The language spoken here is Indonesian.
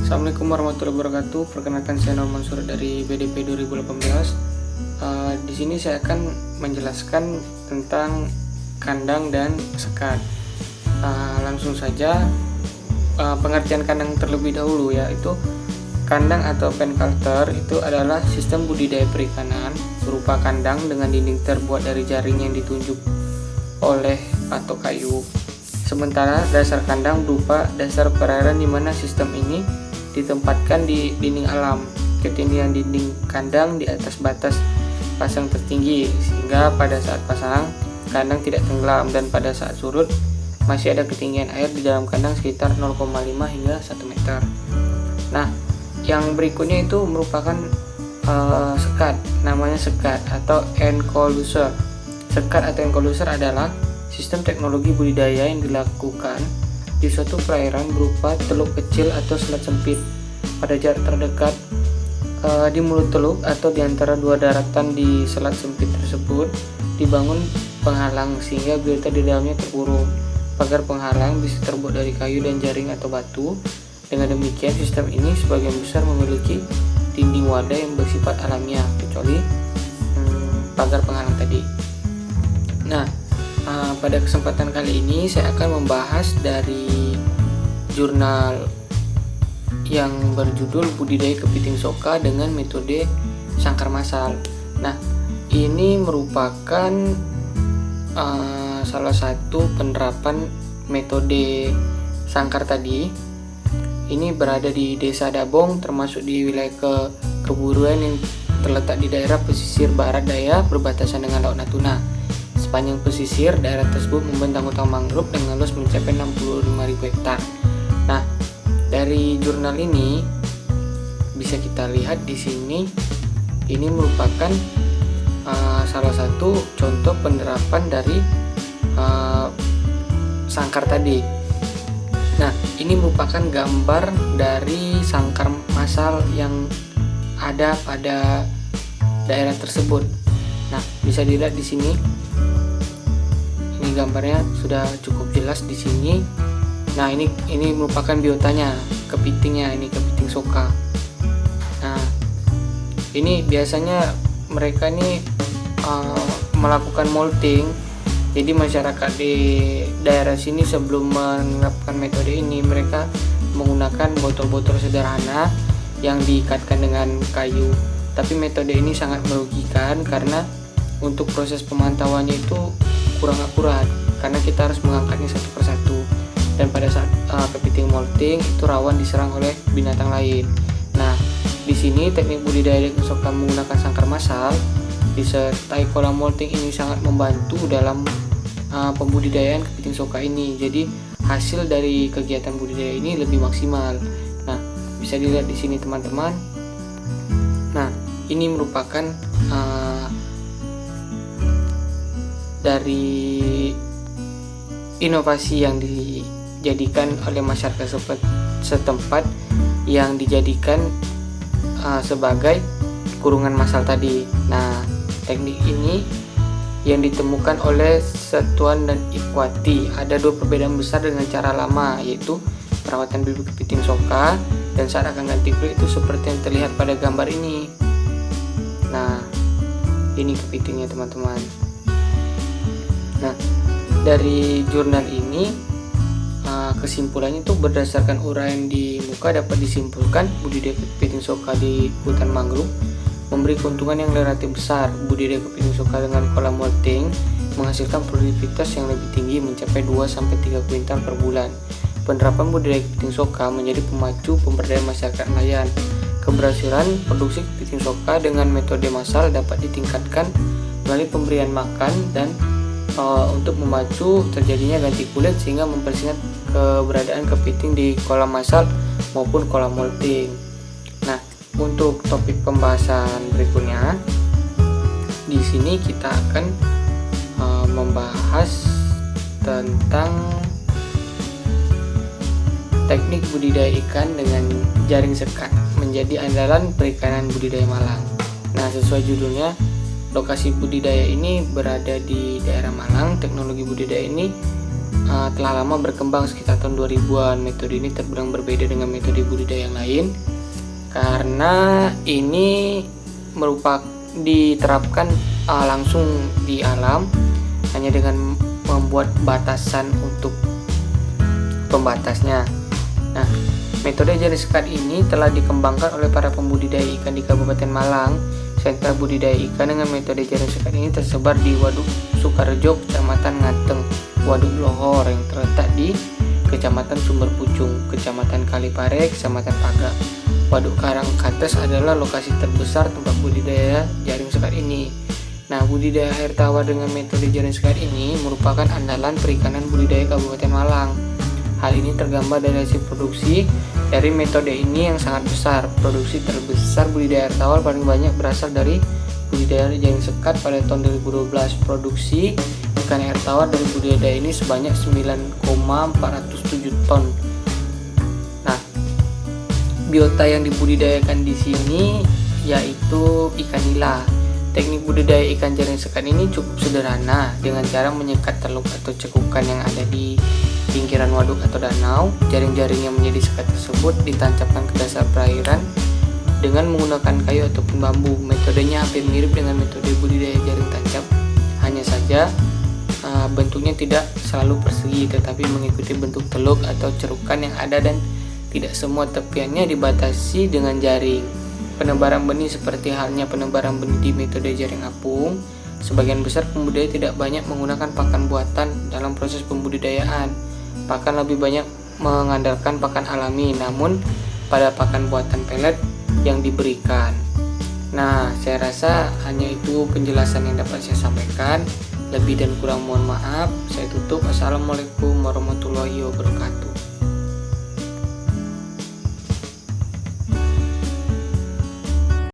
Assalamualaikum warahmatullahi wabarakatuh. Perkenalkan, saya Norman Mansur dari BDP 2018. Di sini saya akan menjelaskan tentang kandang dan sekat. Langsung saja, pengertian kandang terlebih dahulu, yaitu kandang atau pen culture itu adalah sistem budidaya perikanan berupa kandang dengan dinding terbuat dari jaring yang ditunjuk oleh patok kayu. Sementara dasar kandang berupa dasar perairan di mana sistem ini ditempatkan di dinding alam. Ketinggian dinding kandang di atas batas pasang tertinggi sehingga pada saat pasang kandang tidak tenggelam, dan pada saat surut masih ada ketinggian air di dalam kandang sekitar 0,5 hingga 1 meter. Nah, yang berikutnya itu merupakan sekat, namanya sekat atau enclosure. Sekat atau enclosure adalah sistem teknologi budidaya yang dilakukan di suatu perairan berupa teluk kecil atau selat sempit. Pada jarak terdekat di mulut teluk atau di antara dua daratan di selat sempit tersebut dibangun penghalang sehingga biota di dalamnya terkurung. Pagar penghalang bisa terbuat dari kayu dan jaring atau batu. Dengan demikian, sistem ini sebagian besar memiliki dinding wadah yang bersifat alamiah, kecuali pagar penghalang tadi. Nah, pada kesempatan kali ini saya akan membahas dari jurnal yang berjudul Budidaya Kepiting Soka dengan Metode Sangkar Massal. Nah, ini merupakan salah satu penerapan metode sangkar tadi. Ini berada di Desa Dabong, termasuk di wilayah keburuan yang terletak di daerah pesisir barat daya berbatasan dengan Laut Natuna. Sepanjang pesisir, daerah tersebut membentang hutan mangrove dengan luas mencapai 65.000 hektar. Nah, dari jurnal ini bisa kita lihat di sini, ini merupakan salah satu contoh penerapan dari sangkar tadi. Nah, ini merupakan gambar dari sangkar massal yang ada pada daerah tersebut. Nah, bisa dilihat di sini. Ini gambarnya sudah cukup jelas di sini. Nah, ini merupakan biotanya, kepitingnya, ini kepiting soka. Nah, ini biasanya mereka ini melakukan molting. Jadi masyarakat di daerah sini sebelum menerapkan metode ini, mereka menggunakan botol-botol sederhana yang diikatkan dengan kayu. Tapi metode ini sangat merugikan karena untuk proses pemantauannya itu kurang akurat, karena kita harus mengangkatnya satu persatu, dan pada saat kepiting molting itu rawan diserang oleh binatang lain. Nah, di sini teknik budidaya soka menggunakan sangkar massal disertai kolam molting ini sangat membantu dalam pembudidayaan kepiting soka ini. Jadi hasil dari kegiatan budidaya ini lebih maksimal. Nah, bisa dilihat di sini teman-teman. Nah, ini merupakan dari inovasi yang dijadikan oleh masyarakat setempat yang dijadikan sebagai kurungan massal tadi. Nah, teknik ini yang ditemukan oleh Setuan dan Ikwati. Ada dua perbedaan besar dengan cara lama, yaitu perawatan bibit kepiting soka dan saat akan ganti kulit itu seperti yang terlihat pada gambar ini. Nah, ini kepitingnya teman-teman. Nah, dari jurnal ini kesimpulannya itu berdasarkan uraian di muka dapat disimpulkan budidaya kepiting soka di hutan mangrove memberi keuntungan yang relatif besar. Budidaya kepiting soka dengan kolam molting menghasilkan produktivitas yang lebih tinggi mencapai 2-3 kuintal per bulan. Penerapan budidaya kepiting soka menjadi pemacu pemberdayaan masyarakat nelayan. Keberhasilan produksi kepiting soka dengan metode massal dapat ditingkatkan melalui pemberian makan dan untuk memacu terjadinya ganti kulit sehingga mempersingkat keberadaan kepiting di kolam massal maupun kolam molting. Nah, untuk topik pembahasan berikutnya, di sini kita akan membahas tentang teknik budidaya ikan dengan jaring sekat menjadi andalan perikanan budidaya Malang. Nah, sesuai judulnya, lokasi budidaya ini berada di daerah Malang. Teknologi budidaya ini telah lama berkembang sekitar tahun 2000-an. Metode ini terbilang berbeda dengan metode budidaya yang lain karena ini merupakan diterapkan langsung di alam, hanya dengan membuat batasan untuk pembatasnya. Nah, metode jaring sekat ini telah dikembangkan oleh para pembudidaya ikan di Kabupaten Malang. Sentra budidaya ikan dengan metode jaring sekat ini tersebar di Waduk Sukarejo, Kecamatan Nganteng, Waduk Lohor yang terletak di Kecamatan Sumber Pucung, Kecamatan Kalipare, Kecamatan Paga. Waduk Karangkates adalah lokasi terbesar tempat budidaya jaring sekat ini. Nah, budidaya air tawar dengan metode jaring sekat ini merupakan andalan perikanan budidaya Kabupaten Malang. Hal ini tergambar dari hasil produksi dari metode ini yang sangat besar. Produksi terbesar budidaya air tawar paling banyak berasal dari budidaya jaring sekat pada tahun 2012. Produksi ikan air tawar dari budidaya ini sebanyak 9,407 ton. Nah, biota yang dibudidayakan di sini yaitu ikan nila. Teknik budidaya ikan jaring sekat ini cukup sederhana dengan cara menyekat teluk atau cekukan yang ada di pinggiran waduk atau danau. Jaring-jaring yang menjadi sekat tersebut ditancapkan ke dasar perairan dengan menggunakan kayu ataupun bambu. Metodenya hampir mirip dengan metode budidaya jaring tancap, hanya saja bentuknya tidak selalu persegi tetapi mengikuti bentuk teluk atau cerukan yang ada dan tidak semua tepiannya dibatasi dengan jaring. Penebaran benih seperti halnya penebaran benih di metode jaring apung. Sebagian besar pembudidaya tidak banyak menggunakan pakan buatan dalam proses pembudidayaan. Pakan lebih banyak mengandalkan pakan alami, namun pada pakan buatan pelet yang diberikan. Nah, saya rasa hanya itu penjelasan yang dapat saya sampaikan. Lebih dan kurang mohon maaf. Saya tutup. Assalamualaikum warahmatullahi wabarakatuh.